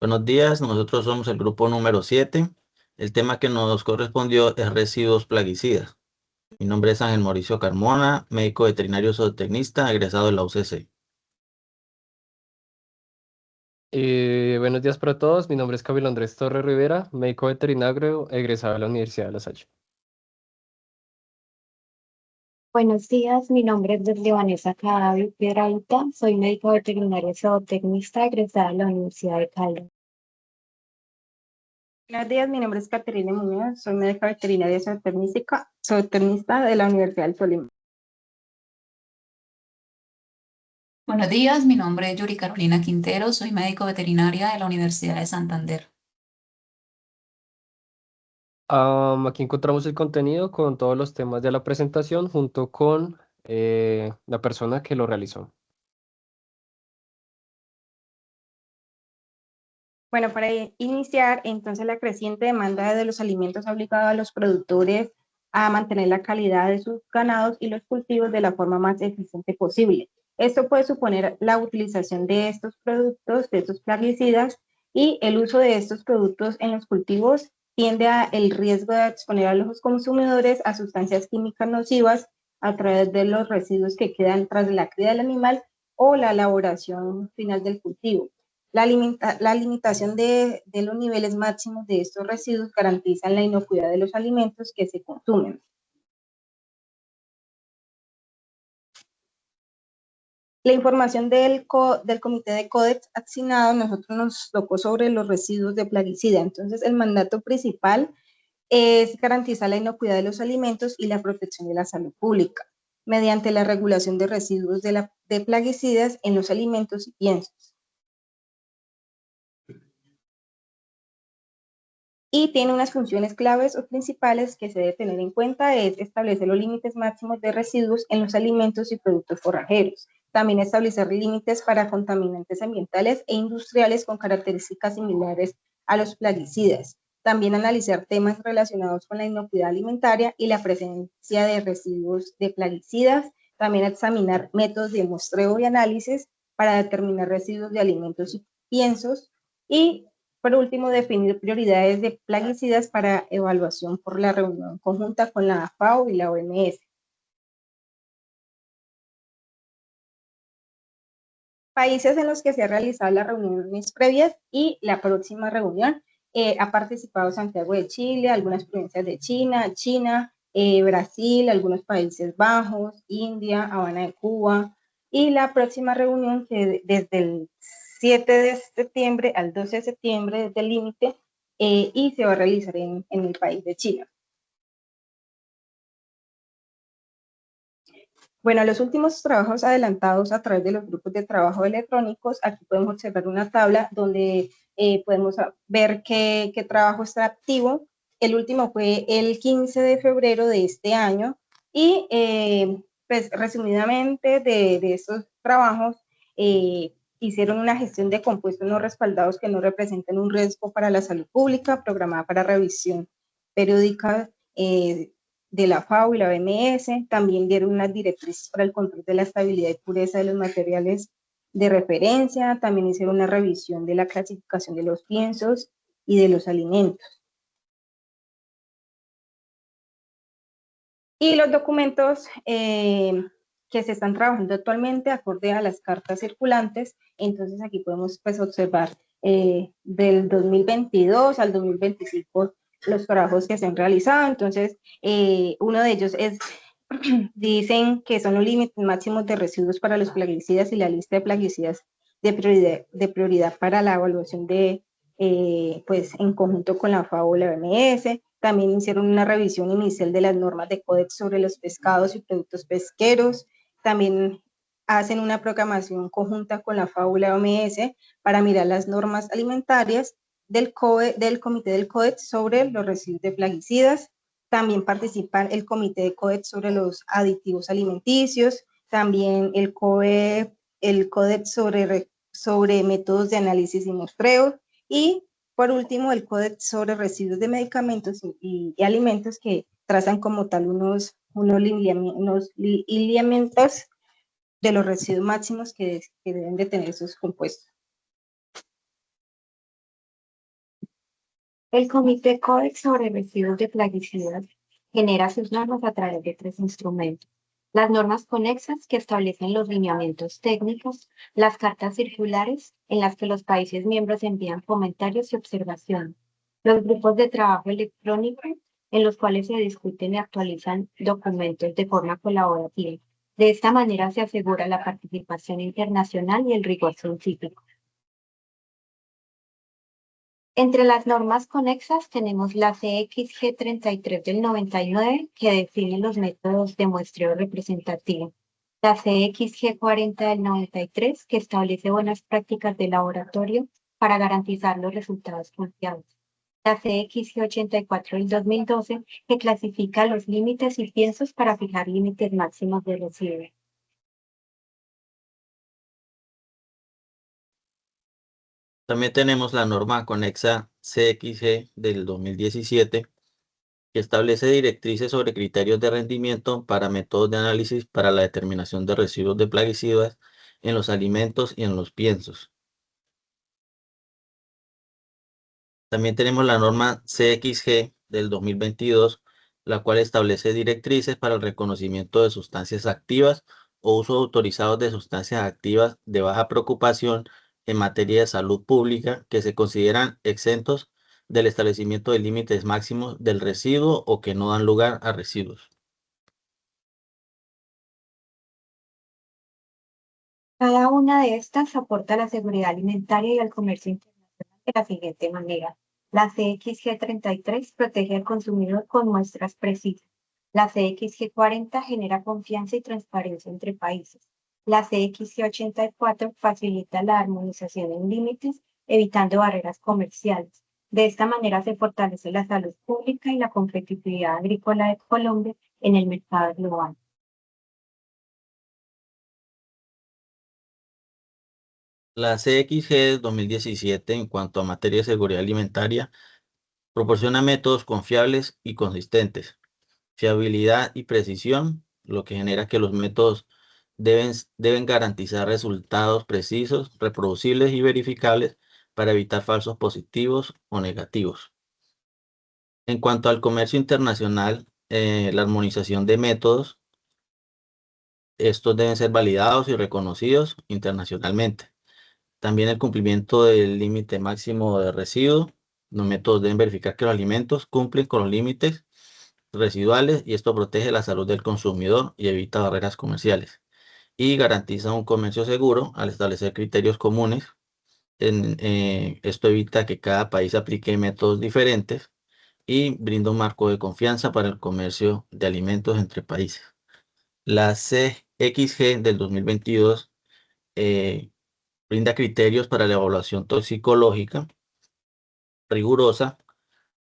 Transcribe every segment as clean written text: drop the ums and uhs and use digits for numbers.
Buenos días, nosotros somos el grupo número 7. El tema que nos correspondió es residuos plaguicidas. Mi nombre es Ángel Mauricio Carmona, médico veterinario zootecnista, egresado de la UCC. Buenos días para todos, mi nombre es Camilo Andrés Torres Rivera, médico veterinario egresado de la Universidad de La Salle. Buenos días, mi nombre es Desde Vanessa Cadavid Piedrahita, soy médico veterinario zootecnista egresada de la Universidad de Cali. Buenos días, mi nombre es Caterina Muñoz, soy médica veterinaria zootecnista de la Universidad del Tolima. Buenos días, mi nombre es Yuri Carolina Quintero, soy médico veterinaria de la Universidad de Santander. Aquí encontramos el contenido con todos los temas de la presentación junto con la persona que lo realizó. Bueno, para iniciar, entonces la creciente demanda de los alimentos ha obligado a los productores a mantener la calidad de sus ganados y los cultivos de la forma más eficiente posible. Esto puede suponer la utilización de estos productos, de estos plaguicidas, y el uso de estos productos en los cultivos tiende a el riesgo de exponer a los consumidores a sustancias químicas nocivas a través de los residuos que quedan tras la cría del animal o la elaboración final del cultivo. La limitación de los niveles máximos de estos residuos garantiza la inocuidad de los alimentos que se consumen. La información del Comité de Codex asignado, nosotros nos tocó sobre los residuos de plaguicida. Entonces, el mandato principal es garantizar la inocuidad de los alimentos y la protección de la salud pública mediante la regulación de residuos de plaguicidas en los alimentos y piensos. Y tiene unas funciones claves o principales que se debe tener en cuenta, es establecer los límites máximos de residuos en los alimentos y productos forrajeros. También establecer límites para contaminantes ambientales e industriales con características similares a los plaguicidas. También analizar temas relacionados con la inocuidad alimentaria y la presencia de residuos de plaguicidas. También examinar métodos de muestreo y análisis para determinar residuos de alimentos y piensos. Y por último, definir prioridades de plaguicidas para evaluación por la reunión conjunta con la FAO y la OMS. Países en los que se han realizado las reuniones previas y la próxima reunión. Ha participado Santiago de Chile, algunas provincias de China, Brasil, algunos Países Bajos, India, Habana de Cuba. Y la próxima reunión, que desde el 7 de septiembre al 12 de septiembre, desde el límite, y se va a realizar en el país de China. Bueno, los últimos trabajos adelantados a través de los grupos de trabajo electrónicos, aquí podemos observar una tabla donde podemos ver qué trabajo está activo. El último fue el 15 de febrero de este año y pues resumidamente de estos trabajos hicieron una gestión de compuestos no respaldados que no representan un riesgo para la salud pública, programada para revisión periódica de la FAO y la OMS. También dieron unas directrices para el control de la estabilidad y pureza de los materiales de referencia. También hicieron una revisión de la clasificación de los piensos y de los alimentos. Y los documentos que se están trabajando actualmente acorde a las cartas circulantes. Entonces aquí podemos pues observar del 2022 al 2025 los trabajos que se han realizado. Entonces uno de ellos es dicen que son los límites máximos de residuos para los plaguicidas y la lista de plaguicidas de prioridad para la evaluación de, pues en conjunto con la FAO y la OMS. También hicieron una revisión inicial de las normas de Codex sobre los pescados y productos pesqueros. También hacen una programación conjunta con la FAO y la OMS para mirar las normas alimentarias del Comité del Codex sobre los residuos de plaguicidas. También participan el Comité de Codex sobre los aditivos alimenticios, también el Codex sobre métodos de análisis y muestreo, y por último el Codex sobre residuos de medicamentos y alimentos, que trazan como tal unos lineamientos de los residuos máximos que deben de tener esos compuestos. El Comité Codex sobre Residuos de Plaguicidas genera sus normas a través de tres instrumentos. Las normas conexas, que establecen los lineamientos técnicos, las cartas circulares, en las que los países miembros envían comentarios y observaciones, los grupos de trabajo electrónico, en los cuales se discuten y actualizan documentos de forma colaborativa. De esta manera se asegura la participación internacional y el rigor científico. Entre las normas conexas tenemos la CXG 33 del 99, que define los métodos de muestreo representativo. La CXG 40 del 93, que establece buenas prácticas de laboratorio para garantizar los resultados confiables. La CXG 84 del 2012, que clasifica los límites y piensos para fijar límites máximos de residuos. También tenemos la norma conexa CXG del 2017, que establece directrices sobre criterios de rendimiento para métodos de análisis para la determinación de residuos de plaguicidas en los alimentos y en los piensos. También tenemos la norma CXG del 2022, la cual establece directrices para el reconocimiento de sustancias activas o uso autorizado de sustancias activas de baja preocupación en materia de salud pública que se consideran exentos del establecimiento de límites máximos del residuo o que no dan lugar a residuos. Cada una de estas aporta a la seguridad alimentaria y al comercio internacional de la siguiente manera. La CXG 33 protege al consumidor con muestras precisas. La CXG 40 genera confianza y transparencia entre países. La CXG 84 facilita la armonización en límites, evitando barreras comerciales. De esta manera se fortalece la salud pública y la competitividad agrícola de Colombia en el mercado global. La CXG 2017, en cuanto a materia de seguridad alimentaria, proporciona métodos confiables y consistentes, fiabilidad y precisión, lo que genera que los métodos deben garantizar resultados precisos, reproducibles y verificables para evitar falsos positivos o negativos. En cuanto al comercio internacional, la armonización de métodos, estos deben ser validados y reconocidos internacionalmente. También el cumplimiento del límite máximo de residuo. Los métodos deben verificar que los alimentos cumplen con los límites residuales y esto protege la salud del consumidor y evita barreras comerciales. Y garantiza un comercio seguro al establecer criterios comunes. Esto evita que cada país aplique métodos diferentes y brinda un marco de confianza para el comercio de alimentos entre países. La CXG del 2022 brinda criterios para la evaluación toxicológica rigurosa,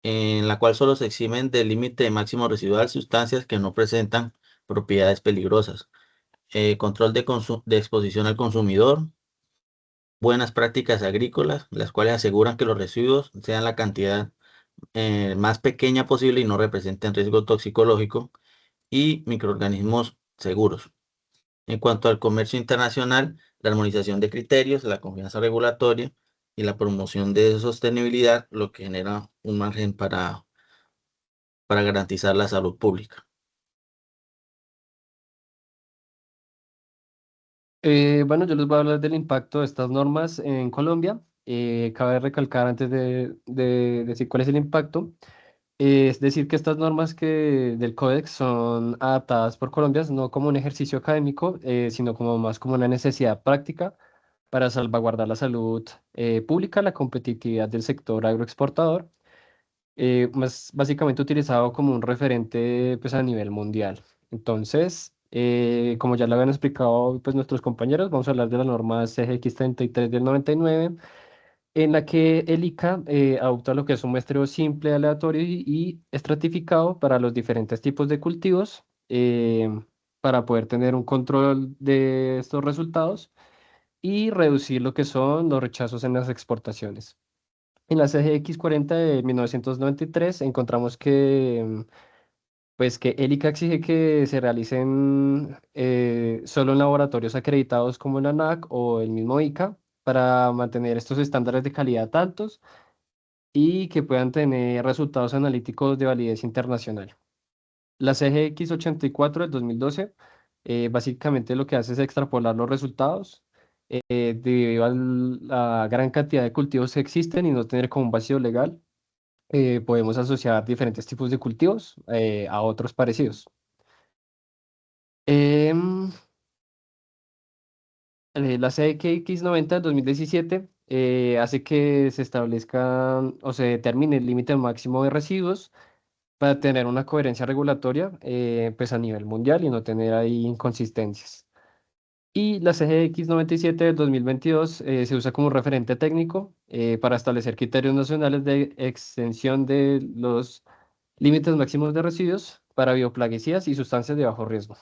en la cual solo se eximen del límite máximo residual sustancias que no presentan propiedades peligrosas. Control de exposición al consumidor, buenas prácticas agrícolas, las cuales aseguran que los residuos sean la cantidad más pequeña posible y no representen riesgo toxicológico, y microorganismos seguros. En cuanto al comercio internacional, la armonización de criterios, la confianza regulatoria y la promoción de sostenibilidad, lo que genera un margen para garantizar la salud pública. Bueno, yo les voy a hablar del impacto de estas normas en Colombia. Cabe recalcar antes de decir cuál es el impacto. Es decir, que estas normas del Códex son adaptadas por Colombia, no como un ejercicio académico, sino como más como una necesidad práctica para salvaguardar la salud pública, la competitividad del sector agroexportador, más básicamente utilizado como un referente pues, a nivel mundial. Entonces, como ya lo habían explicado pues, nuestros compañeros, vamos a hablar de la norma CGX 33 del 99, en la que el ICA adopta lo que es un muestreo simple, aleatorio y estratificado para los diferentes tipos de cultivos, para poder tener un control de estos resultados y reducir lo que son los rechazos en las exportaciones. En la CGX 40 de 1993 encontramos pues que el ICA exige que se realicen solo en laboratorios acreditados como la ANAC o el mismo ICA para mantener estos estándares de calidad altos y que puedan tener resultados analíticos de validez internacional. La CGX 84 del 2012 básicamente lo que hace es extrapolar los resultados debido a la gran cantidad de cultivos que existen y no tener como un vacío legal. Podemos asociar diferentes tipos de cultivos a otros parecidos. Em, la CGX 90 del 2017 hace que se establezca o se determine el límite máximo de residuos para tener una coherencia regulatoria pues a nivel mundial y no tener ahí inconsistencias. Y la CGX 97 del 2022 se usa como referente técnico para establecer criterios nacionales de extensión de los límites máximos de residuos para bioplaguicidas y sustancias de bajo riesgo.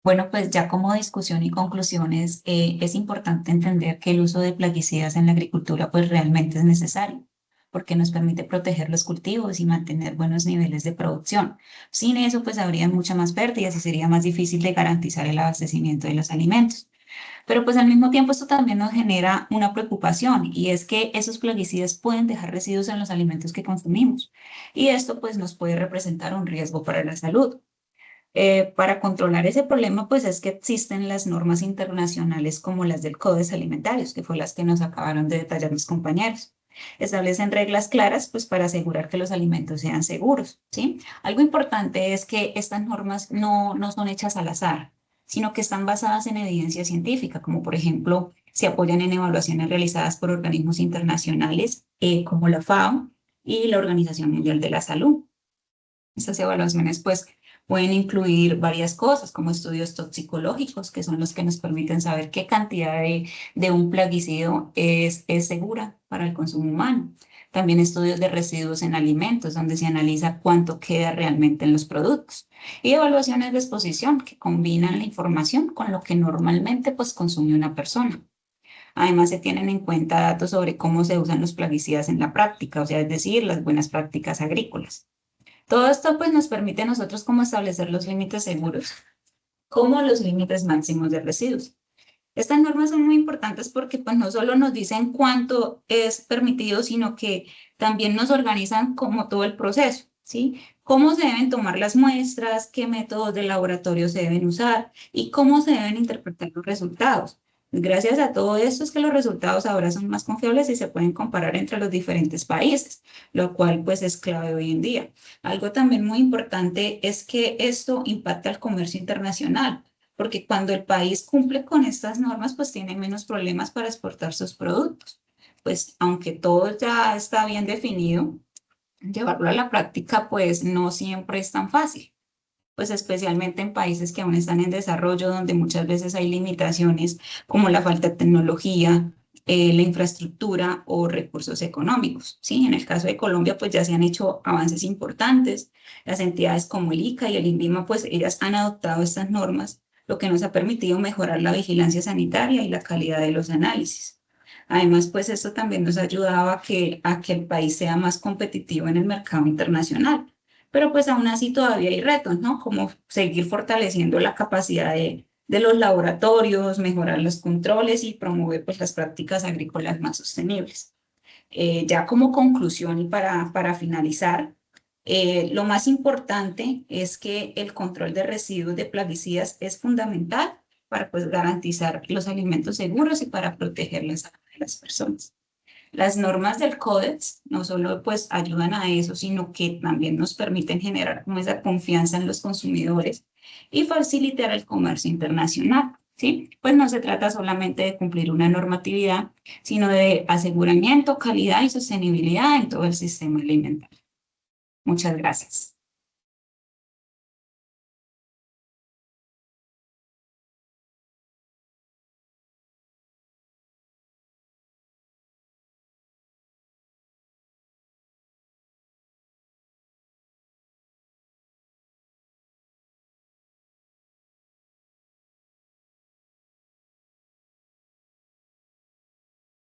Bueno, pues ya como discusión y conclusiones, es importante entender que el uso de plaguicidas en la agricultura pues realmente es necesario, porque nos permite proteger los cultivos y mantener buenos niveles de producción. Sin eso, pues habría muchas más pérdidas y sería más difícil de garantizar el abastecimiento de los alimentos. Pero pues al mismo tiempo esto también nos genera una preocupación y es que esos plaguicidas pueden dejar residuos en los alimentos que consumimos y esto pues nos puede representar un riesgo para la salud. Para controlar ese problema, pues es que existen las normas internacionales como las del Codex Alimentarios, que fue las que nos acabaron de detallar mis compañeros. Establecen reglas claras, pues para asegurar que los alimentos sean seguros, ¿sí? Algo importante es que estas normas no son hechas al azar, sino que están basadas en evidencia científica, como por ejemplo, se apoyan en evaluaciones realizadas por organismos internacionales como la FAO y la Organización Mundial de la Salud. Estas evaluaciones, pues, pueden incluir varias cosas, como estudios toxicológicos, que son los que nos permiten saber qué cantidad de un plaguicida es segura para el consumo humano. También estudios de residuos en alimentos, donde se analiza cuánto queda realmente en los productos. Y evaluaciones de exposición, que combinan la información con lo que normalmente pues, consume una persona. Además, se tienen en cuenta datos sobre cómo se usan los plaguicidas en la práctica, o sea, es decir, las buenas prácticas agrícolas. Todo esto pues nos permite a nosotros como establecer los límites seguros, como los límites máximos de residuos. Estas normas son muy importantes porque pues no solo nos dicen cuánto es permitido, sino que también nos organizan como todo el proceso, ¿sí? Cómo se deben tomar las muestras, qué métodos de laboratorio se deben usar y cómo se deben interpretar los resultados. Gracias a todo esto es que los resultados ahora son más confiables y se pueden comparar entre los diferentes países, lo cual pues es clave hoy en día. Algo también muy importante es que esto impacta al comercio internacional, porque cuando el país cumple con estas normas, pues tiene menos problemas para exportar sus productos. Pues aunque todo ya está bien definido, llevarlo a la práctica pues no siempre es tan fácil, pues especialmente en países que aún están en desarrollo, donde muchas veces hay limitaciones como la falta de tecnología, la infraestructura o recursos económicos. ¿Sí? En el caso de Colombia, pues ya se han hecho avances importantes. Las entidades como el ICA y el INVIMA, pues ellas han adoptado estas normas, lo que nos ha permitido mejorar la vigilancia sanitaria y la calidad de los análisis. Además, pues esto también nos ha ayudado a que el país sea más competitivo en el mercado internacional. Pero pues aún así todavía hay retos, ¿no? Como seguir fortaleciendo la capacidad de los laboratorios, mejorar los controles y promover pues las prácticas agrícolas más sostenibles. Ya como conclusión y para finalizar, lo más importante es que el control de residuos de plaguicidas es fundamental para pues, garantizar los alimentos seguros y para proteger la salud de las personas. Las normas del Codex no solo pues ayudan a eso, sino que también nos permiten generar como esa confianza en los consumidores y facilitar el comercio internacional, ¿sí? Pues no se trata solamente de cumplir una normatividad, sino de aseguramiento, calidad y sostenibilidad en todo el sistema alimentario. Muchas gracias.